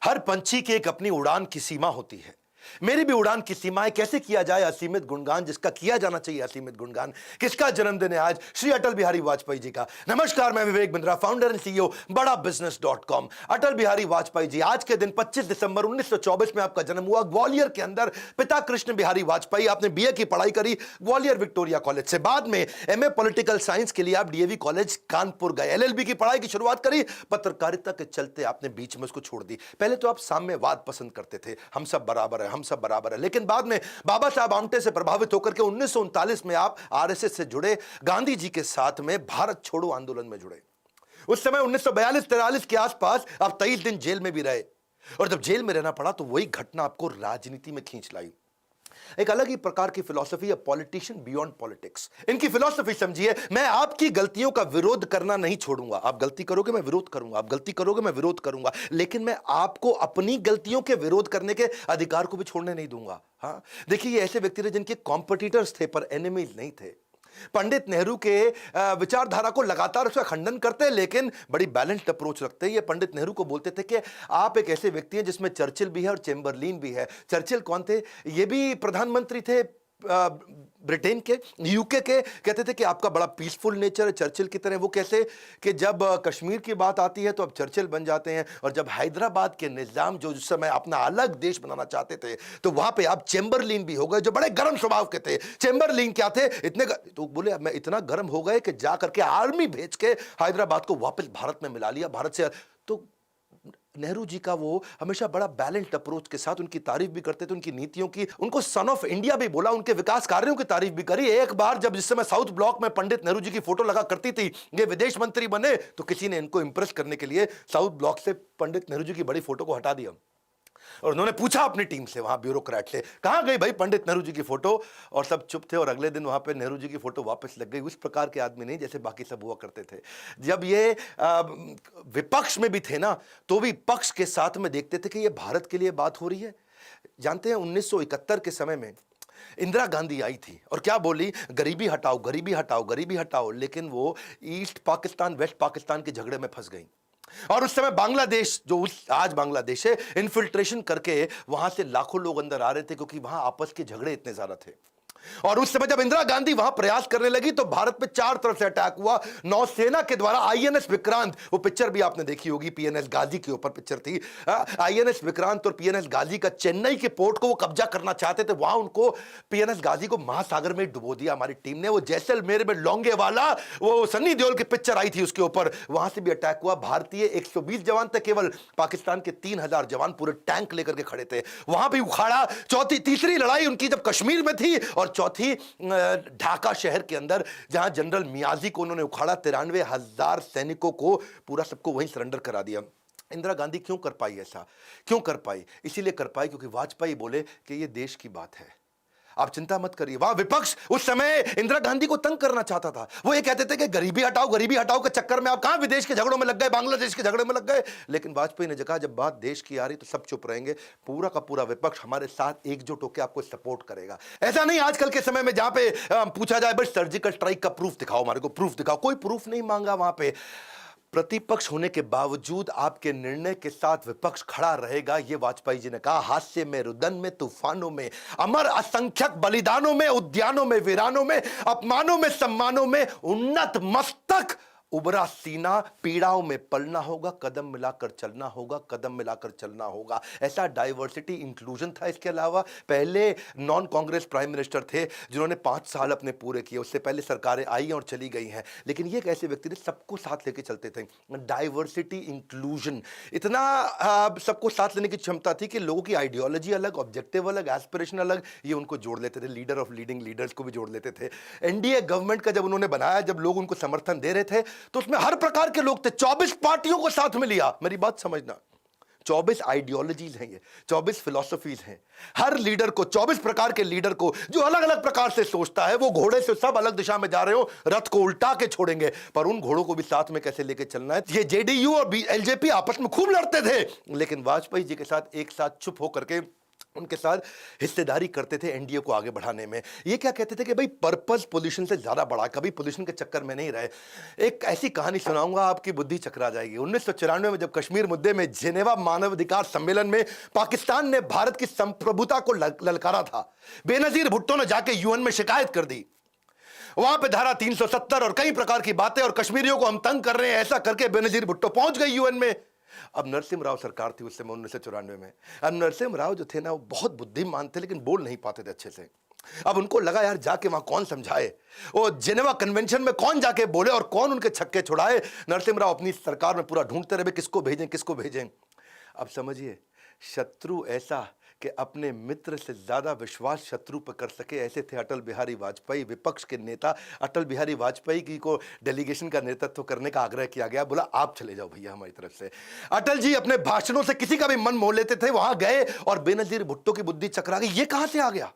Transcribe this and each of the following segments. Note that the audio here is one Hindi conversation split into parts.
हर पंछी की एक अपनी उड़ान की सीमा होती है। मेरी भी उड़ान की सीमा है। कैसे किया जाए असीमित गुणगान, जिसका किया जाना चाहिए असीमित गुणगान। किसका जन्मदिन है आज? श्री अटल बिहारी वाजपेयी जी का। नमस्कार, मैं Vivek Bindra, founder and CEO बड़ा बिजनेस.com। अटल बिहारी वाजपेयी जी आज के दिन 25 दिसंबर 1924 में आपका जन्म हुआ, ग्वालियर के अंदर। पिता कृष्ण बिहारी वाजपेयी। आपने बीए की पढ़ाई करी ग्वालियर विक्टोरिया कॉलेज से। बाद में एमए पॉलिटिकल साइंस के लिए आप डीएवी कॉलेज कानपुर गए। एलएलबी की पढ़ाई की शुरुआत करी। पत्रकारिता के चलते आपने बीच में उसको छोड़ दी। पहले तो आप साम्यवाद पसंद करते थे, हम सब बराबर है, हम सब बराबर है। लेकिन बाद में बाबा साहब आमटे से प्रभावित होकर के 1939 में आप आरएसएस से जुड़े, गांधी जी के साथ में भारत छोड़ो आंदोलन में जुड़े। उस समय 1942-43 के आसपास आप 23 दिन जेल में भी रहे, और जब जेल में रहना पड़ा तो वही घटना आपको राजनीति में खींच लाई। एक अलग ही प्रकार की फिलॉसफी है, पॉलिटिशियन बियॉन्ड पॉलिटिक्स। इनकी फिलॉसफी समझिए, मैं आपकी गलतियों का विरोध करना नहीं छोड़ूंगा। आप गलती करोगे मैं विरोध करूंगा, आप गलती करोगे मैं विरोध करूंगा, लेकिन मैं आपको अपनी गलतियों के विरोध करने के अधिकार को भी छोड़ने नहीं दूंगा। हाँ, देखिए, ये ऐसे व्यक्ति थे जिनके कॉम्पिटिटर्स थे पर एनिमीज नहीं थे। पंडित नेहरू के विचारधारा को लगातार उसका खंडन करते हैं, लेकिन बड़ी बैलेंस्ड अप्रोच रखते हैं। ये पंडित नेहरू को बोलते थे कि आप एक ऐसे व्यक्ति हैं जिसमें चर्चिल भी है और चेम्बरलिन भी है। चर्चिल कौन थे? ये भी प्रधानमंत्री थे ब्रिटेन के, यूके के। कहते थे कि आपका बड़ा पीसफुल नेचर है चर्चिल की तरह। वो कैसे कि जब कश्मीर की बात आती है तो अब चर्चिल बन जाते हैं, और जब हैदराबाद के निजाम जो उस समय अपना अलग देश बनाना चाहते थे तो वहां पे आप चेम्बरलिन भी हो गए, जो बड़े गर्म स्वभाव के थे। चेम्बरलिन क्या थे? तो बोले मैं इतना गर्म हो गए कि जा करके आर्मी भेज के हैदराबाद को वापस भारत में मिला लिया, भारत से। तो नेहरू जी का वो हमेशा बड़ा बैलेंस्ड अप्रोच के साथ, उनकी तारीफ भी करते थे, उनकी नीतियों की। उनको सन ऑफ इंडिया भी बोला, उनके विकास कार्यों की तारीफ भी करी। एक बार जब जिस समय साउथ ब्लॉक में पंडित नेहरू जी की फोटो लगा करती थी, ये विदेश मंत्री बने, तो किसी ने इनको इंप्रेस करने के लिए साउथ ब्लॉक से पंडित नेहरू जी की बड़ी फोटो को हटा दिया। और उन्होंने पूछा अपनी टीम से, वहां ब्यूरोक्रेट से, कहां गई भाई पंडित नेहरू जी की फोटो? और सब चुप थे, और अगले दिन वहां पे नेहरू जी की फोटो वापस लग गई। उस प्रकार के आदमी नहीं जैसे बाकी सब हुआ करते थे। जब ये विपक्ष में भी थे ना, तो भी पक्ष के साथ में देखते थे कि ये भारत के लिए बात हो रही है। जानते हैं 1971 के समय में इंदिरा गांधी आई थी और क्या बोली? गरीबी हटाओ, गरीबी हटाओ, गरीबी हटाओ। लेकिन वो ईस्ट पाकिस्तान वेस्ट पाकिस्तान के झगड़े में फंस गई, और उस समय बांग्लादेश, जो आज बांग्लादेश है, इन्फिल्ट्रेशन करके वहां से लाखों लोग अंदर आ रहे थे, क्योंकि वहां आपस के झगड़े इतने ज्यादा थे। और उस समय जब इंदिरा गांधी वहां प्रयास करने लगी तो भारत पे चार तरफ से अटैक हुआ। नौसेना के द्वारा आईएनएस विक्रांत, वो पिक्चर भी आपने देखी होगी, पीएनएस गाजी के ऊपर पिक्चर थी। आईएनएस विक्रांत और पीएनएस गाजी का चेन्नई के पोर्ट को वो कब्जा करना चाहते थे। वहां उनको पीएनएस गाजी को महासागर में डुबो दिया हमारी टीम ने। वो जैसलमेर में लोंगे वाला, वो सन्नी देओल की पिक्चर आई थी, उसके ऊपर वहां से भी अटैक हुआ। भारतीय 120 जवान थे केवल, पाकिस्तान के 3000 जवान पूरे टैंक लेकर के खड़े थे। वहां भी उखाड़ा। तीसरी लड़ाई उनकी जब कश्मीर में थी, और चौथी ढाका शहर के अंदर, जहां जनरल मियाजी को उन्होंने उखाड़ा। 93,000 सैनिकों को, पूरा सबको वहीं सरेंडर करा दिया। इंदिरा गांधी क्यों कर पाई ऐसा? क्यों कर पाई? इसीलिए कर पाई क्योंकि वाजपेयी बोले कि यह देश की बात है, आप चिंता मत करिए। वहां विपक्ष उस समय इंदिरा गांधी को तंग करना चाहता था। वो ये कहते थे कि गरीबी हटाओ के चक्कर में आप कहां विदेश के झगड़ों में लग गए, बांग्लादेश के झगड़े में लग गए। लेकिन वाजपेयी ने कहा, जब बात देश की आ रही तो सब चुप रहेंगे, पूरा का पूरा विपक्ष हमारे साथ एकजुट होकर आपको सपोर्ट करेगा। ऐसा नहीं आजकल के समय में जहां पे पूछा जाए बस सर्जिकल स्ट्राइक का प्रूफ दिखाओ, हमारे को प्रूफ दिखाओ। कोई प्रूफ नहीं मांगा वहां पे। प्रतिपक्ष होने के बावजूद आपके निर्णय के साथ विपक्ष खड़ा रहेगा, यह वाजपेयी जी ने कहा। हास्य में, रुदन में, तूफानों में, अमर असंख्यक बलिदानों में, उद्यानों में, वीरानों में, अपमानों में, सम्मानों में, उन्नत मस्तक, उबरा सीना, पीड़ाओं में पलना होगा, कदम मिलाकर चलना होगा, कदम मिलाकर चलना होगा। ऐसा डाइवर्सिटी इंक्लूजन था। इसके अलावा पहले नॉन कांग्रेस प्राइम मिनिस्टर थे जिन्होंने 5 साल अपने पूरे किए। उससे पहले सरकारें आई और चली गई हैं, लेकिन ये एक ऐसे व्यक्ति थे सबको साथ लेके चलते थे। डाइवर्सिटी इंक्लूजन, इतना सबको साथ लेने की क्षमता थी कि लोगों की आइडियोलॉजी अलग, ऑब्जेक्टिव अलग, एस्पिरेशन अलग, ये उनको जोड़ लेते थे। लीडर ऑफ लीडिंग लीडर्स को भी जोड़ लेते थे। एनडीए गवर्नमेंट का जब उन्होंने बनाया, जब लोग उनको समर्थन दे रहे थे, तो उसमें हर प्रकार के लोग थे। 24 पार्टियों को साथ में लिया। मेरी बात समझना, 24 आइडियोलॉजीज हैं, ये 24 फिलॉसफीज हैं। हर लीडर को, 24 प्रकार के लीडर को, जो अलग अलग प्रकार से सोचता है, वो घोड़े से सब अलग दिशा में जा रहे हो, रथ को उल्टा के छोड़ेंगे, पर उन घोड़ों को भी साथ में कैसे लेके चलना है। ये जेडीयू और एलजेपी आपस में खूब लड़ते थे, लेकिन वाजपेयी जी के साथ एक साथ चुप होकर के उनके साथ हिस्सेदारी करते थे एनडीए को आगे बढ़ाने में। ये क्या कहते थे कि भाई पर्पस पोजीशन से ज्यादा बड़ा, कभी पोजीशन के चक्कर में नहीं रहे। एक ऐसी कहानी सुनाऊंगा, आपकी बुद्धि चकरा जाएगी। 1994 में जब कश्मीर मुद्दे में जेनेवा मानवाधिकार सम्मेलन में पाकिस्तान ने भारत की संप्रभुता को ललकारा था, बेनजीर भुट्टो ने जाके यूएन में शिकायत कर दी। वहां पे धारा 370 और कई प्रकार की बातें, और कश्मीरियों को हम तंग कर रहे हैं, ऐसा करके बेनजीर भुट्टो पहुंच गई यूएन में। अब नरसिम्हा राव सरकार थी उस समय 1994 में। अब नरसिम्हा राव जो थे ना, वो बहुत बुद्धिमान थे, लेकिन बोल नहीं पाते थे अच्छे से। अब उनको लगा यार जाके वहां कौन समझाए, वो जेनेवा कन्वेंशन में कौन जाके बोले और कौन उनके छक्के छुड़ाए। नरसिम्हा राव अपनी सरकार में पूरा ढूंढते रहे किसको भेजें किसको भेजें। अब समझिए, शत्रु ऐसा कि अपने मित्र से ज्यादा विश्वास शत्रु पर कर सके, ऐसे थे अटल बिहारी वाजपेयी। विपक्ष के नेता अटल बिहारी वाजपेयी की को डेलीगेशन का नेतृत्व करने का आग्रह किया गया, बोला आप चले जाओ भैया हमारी तरफ से। अटल जी अपने भाषणों से किसी का भी मन मोह लेते थे, वहां गए और बेनजीर भुट्टो की बुद्धि चकरा गई। ये कहां से आ गया,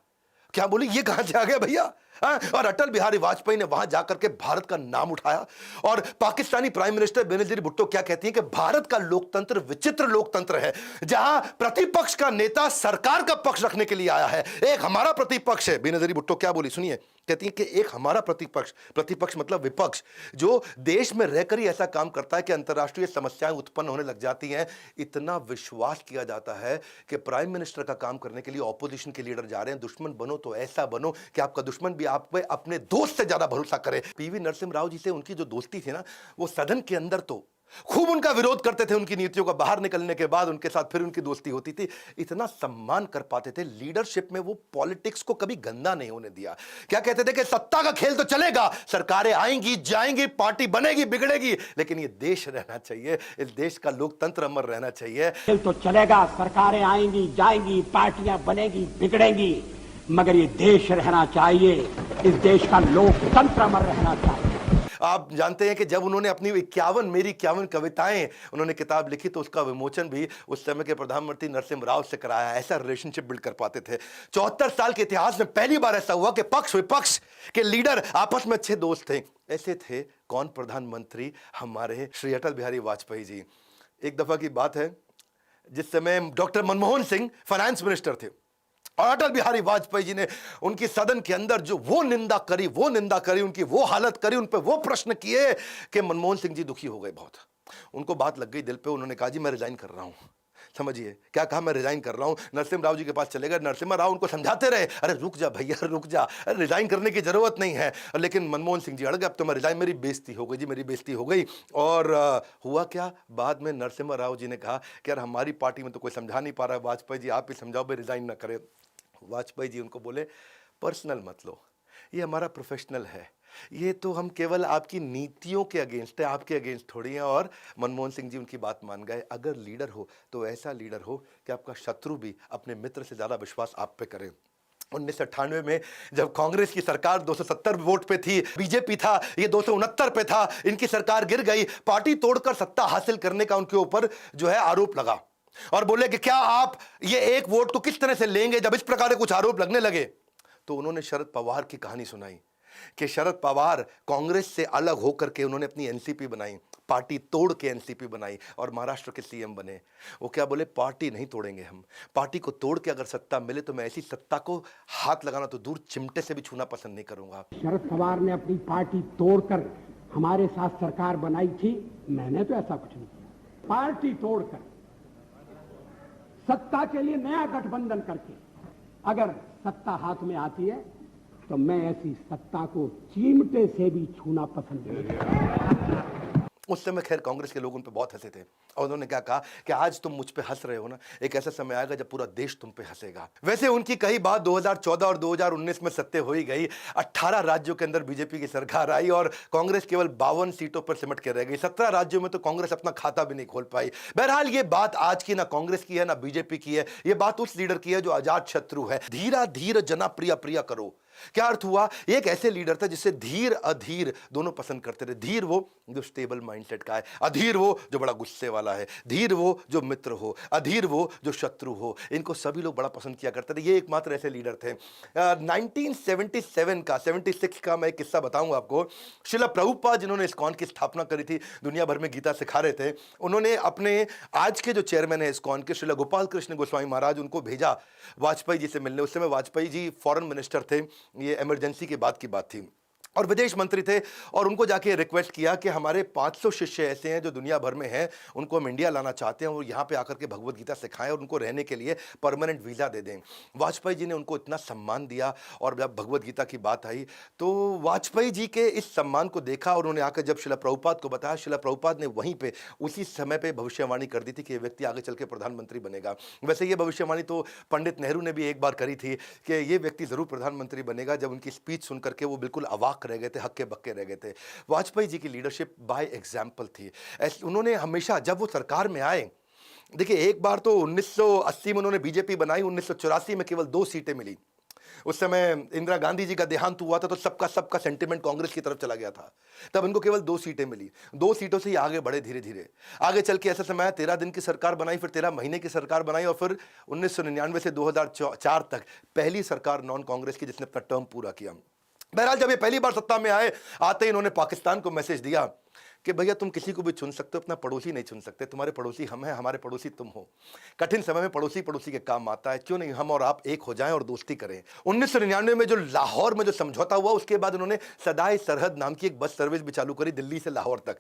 क्या बोली, ये कहां से आ गया भैया। और अटल बिहारी वाजपेयी ने वहां जाकर के भारत का नाम उठाया। और पाकिस्तानी प्राइम मिनिस्टर बेनजीर भुट्टो क्या कहती हैं कि भारत का लोकतंत्र विचित्र लोकतंत्र है, जहां प्रतिपक्ष का नेता सरकार का पक्ष रखने के लिए आया है। एक हमारा प्रतिपक्ष है। बेनजीर भुट्टो क्या बोली सुनिए, कहती है कि एक हमारा प्रतिपक्ष, प्रतिपक्ष मतलब विपक्ष, जो देश में रहकर ही ऐसा काम करता है कि अंतर्राष्ट्रीय समस्याएं उत्पन्न होने लग जाती हैं। इतना विश्वास किया जाता है कि प्राइम मिनिस्टर का काम करने के लिए ऑपोजिशन के लीडर जा रहे हैं। दुश्मन बनो तो ऐसा बनो कि आपका दुश्मन भी आप पे अपने दोस्त से ज्यादा भरोसा करे। पीवी नरसिम्हा राव जी से उनकी जो दोस्ती थी ना, वो सदन के अंदर तो खूब उनका विरोध करते थे उनकी नीतियों का, बाहर निकलने के बाद उनके साथ फिर उनकी दोस्ती होती थी। इतना सम्मान कर पाते थे लीडरशिप में, वो पॉलिटिक्स को कभी गंदा नहीं होने दिया। क्या कहते थे कि सत्ता का खेल तो चलेगा, सरकारें आएंगी जाएंगी, पार्टी बनेगी बिगड़ेगी, लेकिन ये देश रहना चाहिए, इस देश का लोकतंत्र अमर रहना चाहिए। खेल तो चलेगा, सरकारें आएंगी जाएंगी, पार्टियां बनेगी बिगड़ेंगी, मगर ये देश रहना चाहिए, इस देश का लोकतंत्र अमर रहना चाहिए। आप जानते हैं कि जब उन्होंने अपनी 51 मेरी 51 कविताएं उन्होंने किताब लिखी, तो उसका विमोचन भी उस समय के प्रधानमंत्री नरसिम्हा राव से कराया। ऐसा रिलेशनशिप बिल्ड कर पाते थे। 74 साल के इतिहास में पहली बार ऐसा हुआ कि पक्ष विपक्ष के लीडर आपस में अच्छे दोस्त थे। ऐसे थे कौन, प्रधानमंत्री हमारे श्री अटल बिहारी वाजपेयी जी। एक दफा की बात है, जिस समय doctor Manmohan Singh finance minister थे, और अटल बिहारी वाजपेयी जी ने उनकी सदन के अंदर जो वो निंदा करी, उनकी वो हालत करी, उन पे वो प्रश्न किए कि मनमोहन सिंह जी दुखी हो गए बहुत। उनको बात लग गई दिल पे। उन्होंने कहा जी मैं रिजाइन कर रहा हूं। समझिए क्या कहा, मैं रिजाइन कर रहा हूं। नरसिम्हा राव जी के पास चले गए। नरसिम्हा राव उनको समझाते रहे, अरे रुक जा भैया रुक जा, अरे रिजाइन करने की जरूरत नहीं है। लेकिन मनमोहन सिंह जी अड़ गए, अब तो मैं रिजाइन, मेरी बेइज्जती हो गई जी, मेरी बेइज्जती हो गई। और हुआ क्या, बाद में नरसिम्हा राव जी ने कहा कि यार हमारी पार्टी में तो कोई समझा नहीं पा रहा है, वाजपेयी जी आप ही समझाओ भाई रिजाइन ना करें। वाजपेयी जी उनको बोले पर्सनल मत लो, ये हमारा प्रोफेशनल है, ये तो हम केवल आपकी नीतियों के अगेंस्ट है, आपके अगेंस्ट थोड़ी है। और मनमोहन सिंह जी उनकी बात मान गए। अगर लीडर हो तो ऐसा लीडर हो कि आपका शत्रु भी अपने मित्र से ज्यादा विश्वास आप पे करे। 1998 में जब कांग्रेस की सरकार 270 वोट पे थी, बीजेपी था ये 269 पे था, इनकी सरकार गिर गई। पार्टी तोड़कर सत्ता हासिल करने का उनके ऊपर जो है आरोप लगा, और बोले कि क्या आप ये एक वोट को किस तरह से लेंगे। जब इस प्रकार के कुछ आरोप लगने लगे तो उन्होंने शरद पवार की कहानी सुनाई कि शरद पवार कांग्रेस से अलग होकर के उन्होंने अपनी एनसीपी बनाई, पार्टी तोड़ के एनसीपी बनाई और महाराष्ट्र के सीएम बने। वो क्या बोले, पार्टी नहीं तोड़ेंगे हम, पार्टी को तोड़ के अगर सत्ता मिले तो मैं ऐसी सत्ता को हाथ लगाना तो दूर चिमटे से भी छूना पसंद नहीं करूंगा। शरद पवार ने अपनी पार्टी तोड़कर हमारे साथ सरकार बनाई थी, मैंने तो ऐसा कुछ नहीं किया। पार्टी तोड़कर सत्ता के लिए नया गठबंधन करके अगर सत्ता हाथ में आती है तो मैं ऐसी सत्ता को चिमटे से भी छूना पसंद नहीं करता। उस समय खैर कांग्रेस के लोग उन पे बहुत हंसे थे, और उन्होंने क्या कहा कि आज तुम मुझ पे हंस रहे हो ना, एक ऐसा समय आएगा जब पूरा देश तुम पे हंसेगा। वैसे उनकी कही बात 2014 और 2019 में सत्य हो ही गई। 18 राज्यों के अंदर बीजेपी की सरकार आई और कांग्रेस केवल 52 सीटों पर सिमट के रह गई। 17 राज्यों में तो कांग्रेस अपना खाता भी नहीं खोल पाई। बहरहाल ये बात आज की ना कांग्रेस की है ना बीजेपी की है, ये बात उस लीडर की है जो आजाद शत्रु है। धीरा धीर जना प्रिया प्रिया करो, क्या अर्थ हुआ? एक ऐसे लीडर था जिसे धीर अधीर दोनों पसंद करते थे। धीर वो जो स्टेबल माइंडसेट का है, अधीर वो जो बड़ा गुस्से वाला है, धीर वो जो मित्र हो, अधीर वो जो शत्रु हो। इनको सभी लोग बड़ा पसंद किया करते थे। ये एकमात्र ऐसे लीडर थे। 1977 का 76 का मैं एक किस्सा बताऊंगा आपको। श्रील प्रभुपाद जिन्होंने इस्कॉन की स्थापना करी थी, दुनिया भर में गीता सिखा रहे थे, उन्होंने अपने आज के जो चेयरमैन है इस्कॉन के, श्रील गोपाल कृष्ण गोस्वामी महाराज, उनको भेजा वाजपेयी जी से मिलने। उस समय वाजपेयी जी फॉरेन मिनिस्टर थे, ये इमरजेंसी के बाद की बात थी, और विदेश मंत्री थे। और उनको जाके रिक्वेस्ट किया कि हमारे 500 शिष्य ऐसे हैं जो दुनिया भर में हैं, उनको हम इंडिया लाना चाहते हैं और यहाँ पे आकर के भगवत गीता सिखाएं और उनको रहने के लिए परमानेंट वीज़ा दे दें। वाजपेयी जी ने उनको इतना सम्मान दिया, और जब भगवत गीता की बात आई तो वाजपेयी जी के इस सम्मान को देखा और उन्होंने आकर जब श्रील प्रभुपाद को बताया, श्रील प्रभुपाद ने वहीं पर उसी समय पर भविष्यवाणी कर दी थी कि ये व्यक्ति आगे चल के प्रधानमंत्री बनेगा। वैसे ये भविष्यवाणी तो पंडित नेहरू ने भी एक बार करी थी कि ये व्यक्ति ज़रूर प्रधानमंत्री बनेगा। जब उनकी स्पीच सुन करके वो बिल्कुल अवाक रह गए थे, हक्के बक्के रह गए थे। वाजपेयी जी की लीडरशिप बाय एग्जाम्पल थी। उन्होंने हमेशा जब वो सरकार में आए, देखिए एक बार तो 1980 में उन्होंने बीजेपी बनाई, 1984 में केवल 2 सीटें मिली। उस समय इंदिरा गांधी जी का देहांत हुआ था तो सबका सेंटिमेंट कांग्रेस की तरफ चला गया था। तब इनको केवल 2 सीटें मिली। 2 सीटों से ही आगे बढ़े धीरे धीरे। आगे चल के ऐसा समय 13 दिन की सरकार बनाई, फिर 13 महीने की सरकार बनाई, और फिर 1999 से 2004 तक पहली सरकार नॉन कांग्रेस की जिसने अपना टर्म पूरा किया। बहरहाल जब ये पहली बार सत्ता में आए, आते ही इन्होंने पाकिस्तान को मैसेज दिया कि भैया तुम किसी को भी चुन सकते हो, अपना पड़ोसी नहीं चुन सकते। तुम्हारे पड़ोसी हम हैं, हमारे पड़ोसी तुम हो। कठिन समय में पड़ोसी पड़ोसी के काम आता है, क्यों नहीं हम और आप एक हो जाएं और दोस्ती करें। 1999 में जो लाहौर में जो समझौता हुआ, उसके बाद उन्होंने सदाए सरहद नाम की एक बस सर्विस भी चालू करी दिल्ली से लाहौर तक।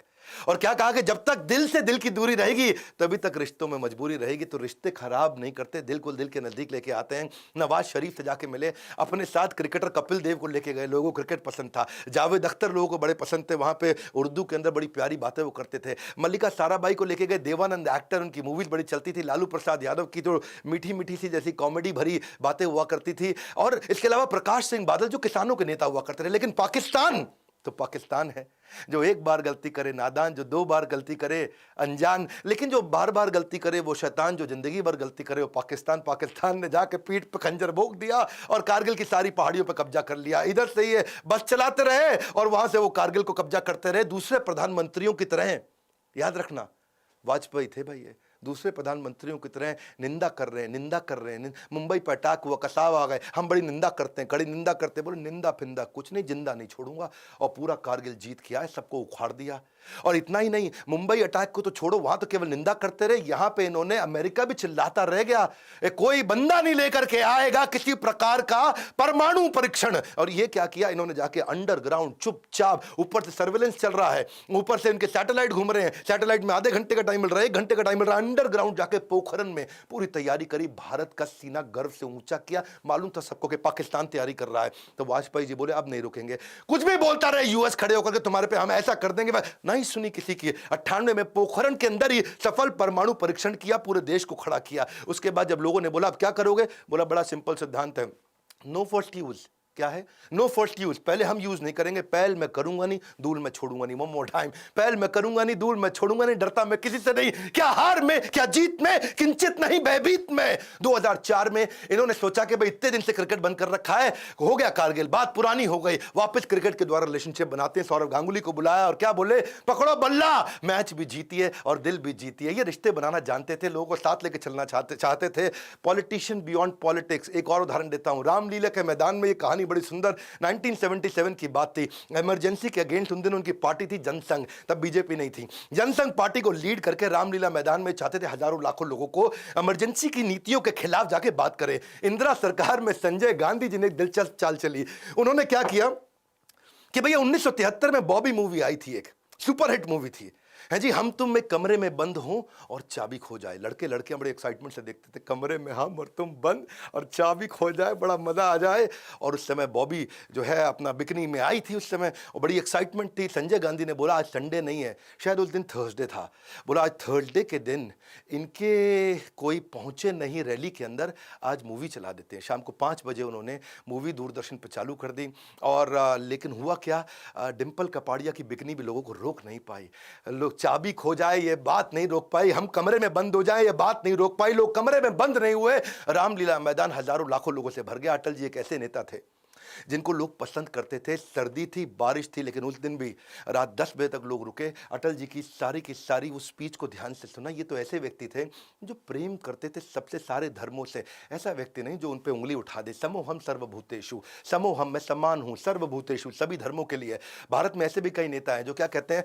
और क्या कहा कि जब तक दिल से दिल की दूरी रहेगी तभी तक रिश्तों में मजबूरी रहेगी। तो रिश्ते खराब नहीं करते, दिल को दिल के नजदीक लेके आते हैं। नवाज शरीफ से जाके मिले, अपने साथ क्रिकेटर कपिल देव को लेके गए, लोगों को क्रिकेट पसंद था। जावेद अख्तर लोगों को बड़े पसंद थे, वहां पे उर्दू के अंदर बड़ी प्यारी बातें वो करते थे। मल्लिका साराभाई को लेके गए, देवानंद एक्टर, उनकी मूवीज बड़ी चलती थी। लालू प्रसाद यादव की जो मीठी मीठी सी जैसी कॉमेडी भरी बातें हुआ करती थी। और इसके अलावा प्रकाश सिंह बादल जो किसानों के नेता हुआ करते थे। लेकिन पाकिस्तान तो पाकिस्तान है, जो एक बार गलती करे नादान, जो 2 बार गलती करे अनजान, लेकिन जो बार बार गलती करे वो शैतान, जो जिंदगी भर गलती करे वो पाकिस्तान। पाकिस्तान ने जाके पीठ पे खंजर भोंक दिया और कारगिल की सारी पहाड़ियों पे कब्जा कर लिया। इधर से ये बस चलाते रहे और वहां से वो कारगिल को कब्जा करते रहे, दूसरे प्रधानमंत्रियों की तरह। याद रखना, वाजपेयी थे भाई, ये दूसरे प्रधानमंत्रियों की तरह निंदा कर रहे हैं। मुंबई पर अटैक हुआ, कसाव आ गए, हम बड़ी निंदा करते हैं, कड़ी निंदा करते हैं। बोले निंदा फिंदा कुछ नहीं, जिंदा नहीं छोड़ूंगा। और पूरा कारगिल जीत के आए, सबको उखाड़ दिया। और इतना ही नहीं, मुंबई अटैक को तो छोड़ो, वहां तो केवल निंदा करते रहे, यहां पे इन्होंने, अमेरिका भी चिल्लाता रह गया, कोई बंदा नहीं लेकर के आएगा किसी प्रकार का परमाणु परीक्षण। और ये क्या किया इन्होंने, जाके अंडरग्राउंड चुपचाप, ऊपर से सर्वेलेंस चल रहा है, ऊपर से इनके सैटेलाइट घूम रहे हैं, सैटेलाइट में आधे घंटे का टाइम मिल रहा है, 1 घंटे का टाइम मिल रहा है, अंडरग्राउंड जाके पोखरन में पूरी तैयारी करी। भारत का सीना गर्व से ऊंचा किया, मालूम था सबको कि पाकिस्तान तैयारी कर रहा है। तो वाजपेयी जी बोले अब नहीं रुकेंगे, कुछ भी बोलता रहे यूएस खड़े होकर के तुम्हारे पे हम ऐसा कर देंगे। नहीं सुनी किसी की। 98 में पोखरन के अंदर ही सफल परमाणु परीक्षण किया, पूरे देश को खड़ा किया। उसके बाद जब लोगों ने बोला अब क्या करोगे, बोला बड़ा सिंपल सिद्धांत है, नो फर्स्ट यूज। क्या है? नो फर्स्ट यूज, पहले हम यूज नहीं करेंगे। पहल मैं करूंगा नहीं, दूल मैं छोड़ूंगा नहीं। वन मोर टाइम, पहल मैं करूंगा नहीं, दूल मैं छोड़ूंगा नहीं। डरता मैं किसी से नहीं, क्या हार में, क्या जीत में, किंचित नहीं भयभीत में। 2004 में इन्होंने सोचा कि भाई इतने दिन से क्रिकेट बंद कर रखा है, हो गया कारगिल, बात पुरानी हो गई, वापस क्रिकेट के द्वारा रिलेशनशिप बनाते हैं। सौरव गांगुली को बुलाया और क्या बोले, पकड़ो बल्ला, मैच भी जीतिए और दिल भी जीतिए। ये रिश्ते बनाना जानते थे, लोगों को साथ लेके चलना चाहते थे। Politician beyond politics. एक और उदाहरण देता हूं, रामलीला के मैदान में ये कहानी बड़ी सुंदर, 1977 की बात थी। इमरजेंसी के अगेंस्ट उन दिनों उनकी पार्टी थी जनसंघ, तब बीजेपी नहीं थी। जनसंघ पार्टी को लीड करके रामलीला मैदान में चाहते थे हजारों लाखों लोगों को इमरजेंसी की नीतियों के खिलाफ जाके बात करें। इंदिरा सरकार में संजय गांधी जी ने एक दिलचस्प चाल चली। उन्होंने क्या किया कि भैया 1973 में बॉबी मूवी आई थी, एक सुपरहिट मूवी थी, है जी, हम तुम एक कमरे में बंद हो और चाबी खो जाए। लड़के लड़कियां बड़े एक्साइटमेंट से देखते थे, कमरे में हम और तुम बंद और चाबी खो जाए, बड़ा मजा आ जाए। और उस समय बॉबी जो है अपना बिकनी में आई थी उस समय, और बड़ी एक्साइटमेंट थी। संजय गांधी ने बोला आज संडे नहीं है, शायद उस दिन थर्सडे था, बोला आज थर्सडे के दिन इनके कोई पहुंचे नहीं रैली के अंदर, आज मूवी चला देते हैं। शाम को 5 बजे उन्होंने मूवी दूरदर्शन पर चालू कर दी। और लेकिन हुआ क्या, डिम्पल कपाड़िया की बिकनी भी लोगों को रोक नहीं पाई। लोग चाबी खो जाए ये बात नहीं रोक पाई, हम कमरे में बंद हो जाए ये बात नहीं रोक पाई। लोग कमरे में बंद नहीं हुए, रामलीला मैदान हजारों लाखों लोगों से भर गया। अटल जी एक ऐसे नेता थे जिनको लोग पसंद करते थे। सर्दी थी, बारिश थी, लेकिन उस दिन भी रात 10 बजे तक लोग रुके, अटल जी की सारी वो स्पीच को ध्यान से सुना। ये तो ऐसे व्यक्ति थे जो प्रेम करते थे सबसे सारे धर्मों से। ऐसा व्यक्ति नहीं जो उन पे उंगली उठा दे। समोहम सर्वभूतेषु, समोहम मैं समान हूं सर्वभूतेषु, सभी धर्मों के लिए। भारत में ऐसे भी कई नेता हैं जो क्या कहते हैं,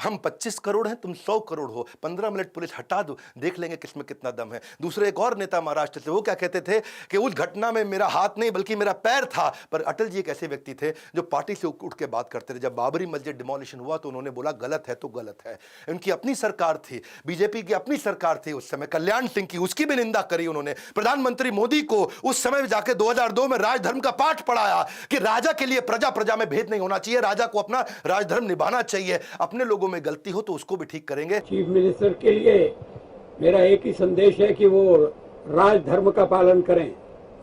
हम 25 करोड़ हैं, तुम 100 करोड़ हो, 15 मिनट पुलिस हटा दो, देख लेंगे किसमें कितना दम है। दूसरे एक और नेता महाराष्ट्र से, वो क्या कहते थे कि उस घटना में मेरा हाथ नहीं बल्कि मेरा पैर था। पर अटल जी एक ऐसे व्यक्ति थे जो पार्टी से उठ के बात करते थे। जब बाबरी मस्जिद डिमोलिशन हुआ तो उन्होंने बोला गलत है तो गलत है। उनकी अपनी सरकार थी, बीजेपी की अपनी सरकार थी उस समय, कल्याण सिंह की, उसकी भी निंदा करी उन्होंने। प्रधानमंत्री मोदी को उस समय जाके 2002 में राजधर्म का पाठ पढ़ाया कि राजा के लिए प्रजा प्रजा में भेद नहीं होना चाहिए, राजा को अपना राजधर्म निभाना चाहिए। अपने लोगों में गलती हो तो उसको भी ठीक करेंगे। चीफ मिनिस्टर के लिए मेरा एक ही संदेश है कि वो राजधर्म का पालन करें।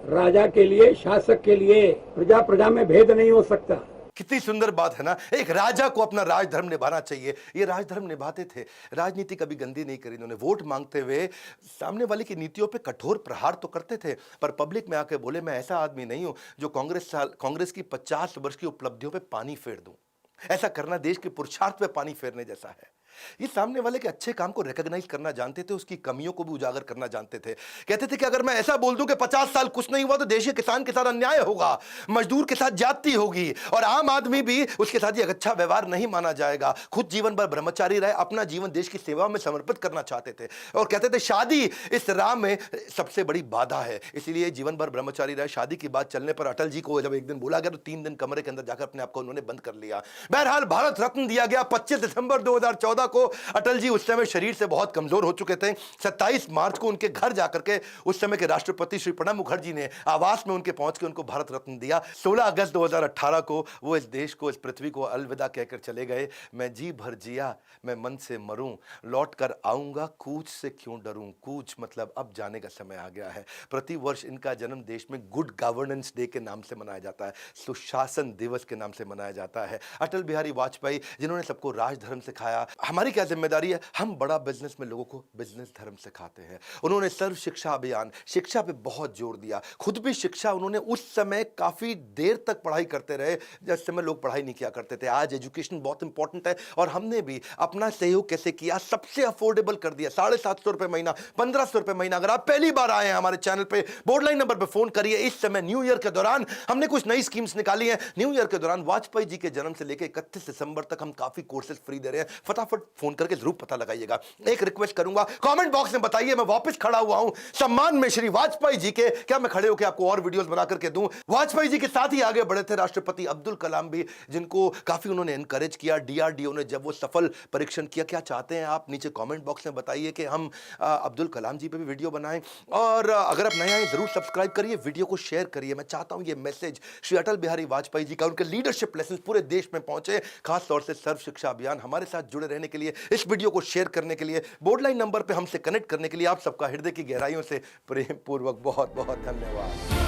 राजा के लिए, शासक के लिए प्रजा प्रजा में भेद नहीं हो सकता। कितनी सुंदर बात है ना, एक राजा को अपना राजधर्म निभाना चाहिए। ये राजधर्म निभाते थे, राजनीति कभी गंदी नहीं करी इन्होंने। वोट मांगते हुए सामने वाले की नीतियों पे कठोर प्रहार तो करते थे, पर पब्लिक में आके बोले मैं ऐसा आदमी नहीं हूं जो कांग्रेस की 50 वर्ष की उपलब्धियों पे पानी फेर दूं। ऐसा करना देश के पुरुषार्थ पे पानी फेरने जैसा है। ये सामने वाले के अच्छे काम को रिकॉग्नाइज करना जानते थे, उसकी कमियों को भी उजागर करना जानते थे। कहते थे कि अगर मैं ऐसा बोल दूं कि 50 साल कुछ नहीं हुआ तो देश के किसान के साथ अन्याय होगा, मजदूर के साथ ज्यादती होगी और आम आदमी भी उसके साथ ये अच्छा व्यवहार नहीं माना जाएगा। खुद जीवन भर ब्रह्मचारी रहे, अपना जीवन देश की सेवा में समर्पित करना चाहते थे और कहते थे शादी इस राह में सबसे बड़ी बाधा है, इसलिए जीवन भर ब्रह्मचारी रहे। शादी की बात चलने पर अटल जी को जब एक दिन बोला गया तो 3 दिन कमरे के अंदर जाकर अपने आप को उन्होंने बंद कर लिया। बहरहाल भारत रत्न दिया गया 25 दिसंबर 2014 को। अटल जी उस समय शरीर से बहुत कमजोर हो चुके थे। 27 मार्च को उनके घर जाकर के उस समय के राष्ट्रपति श्री प्रणब मुखर्जी ने आवास में उनके पहुंच के उनको भारत रत्न दिया। 16 अगस्त 2018 को वो इस देश को, इस पृथ्वी को अलविदा कहकर चले गए। मैं जी भर जिया, मैं मन से मरूं, लौट कर आऊंगा, कूच से क्यों डरूं। कूच मतलब अब जाने का समय आ गया है। प्रतिवर्ष इनका जन्म देश में गुड गवर्नेंस डे के नाम से मनाया जाता है, सुशासन दिवस के नाम से मनाया जाता है। अटल बिहारी वाजपेयी जिन्होंने सबको राजधर्म सिखाया। हमारी क्या जिम्मेदारी है, हम बड़ा बिजनेस में लोगों को बिजनेस धर्म सिखाते हैं। उन्होंने सर्व शिक्षा अभियान, शिक्षा पे बहुत जोर दिया। खुद भी शिक्षा उन्होंने उस समय काफी देर तक पढ़ाई करते रहे जिस समय लोग पढ़ाई नहीं किया करते थे। आज एजुकेशन बहुत इंपॉर्टेंट है और हमने भी अपना सहयोग कैसे किया, सबसे अफोर्डेबल कर दिया। 750 रुपए महीना, 1500 रुपए महीना। अगर आप पहली बार आए हैं हमारे चैनल पे, बोर्ड लाइन नंबर पे फोन करिए। इस समय न्यू ईयर के दौरान हमने कुछ नई स्कीम्स निकाली हैं। न्यू ईयर के दौरान वाजपेयी जी के जन्म से लेकर 31 दिसंबर तक हम काफी कोर्सेज फ्री दे रहे हैं। फटाफट फोन करके जरूर पता लगाइएगा। एक रिक्वेस्ट करूंगा, कमेंट बॉक्स में बताइए, मैं वापस खड़ा हुआ हूं सम्मान में श्री वाजपेयी जी के। क्या मैं खड़े होकर आपको और वीडियोस बना करके दूं? वाजपेयी जी के साथ ही आगे बढ़े थे राष्ट्रपति अब्दुल कलाम भी, जिनको काफी उन्होंने एनकरेज किया। डीआरडीओ ने जब वो सफल परीक्षण किया। क्या चाहते हैं आप, नीचे कमेंट बॉक्स में बताइए कि हम अब्दुल कलाम जी पे भी वीडियो बनाएं। और अगर आप नए आए जरूर सब्सक्राइब करिए, वीडियो को शेयर करिए। मैं चाहता हूं ये मैसेज श्री अटल बिहारी वाजपेयी जी का, उनके लीडरशिप लेसन पूरे देश में पहुंचे। खास तौर से सर्व शिक्षा अभियान। हमारे साथ जुड़े रहने के लिए, इस वीडियो को शेयर करने के लिए, बोर्ड लाइन नंबर पे हमसे कनेक्ट करने के लिए आप सबका हृदय की गहराइयों से प्रेम पूर्वक बहुत बहुत धन्यवाद।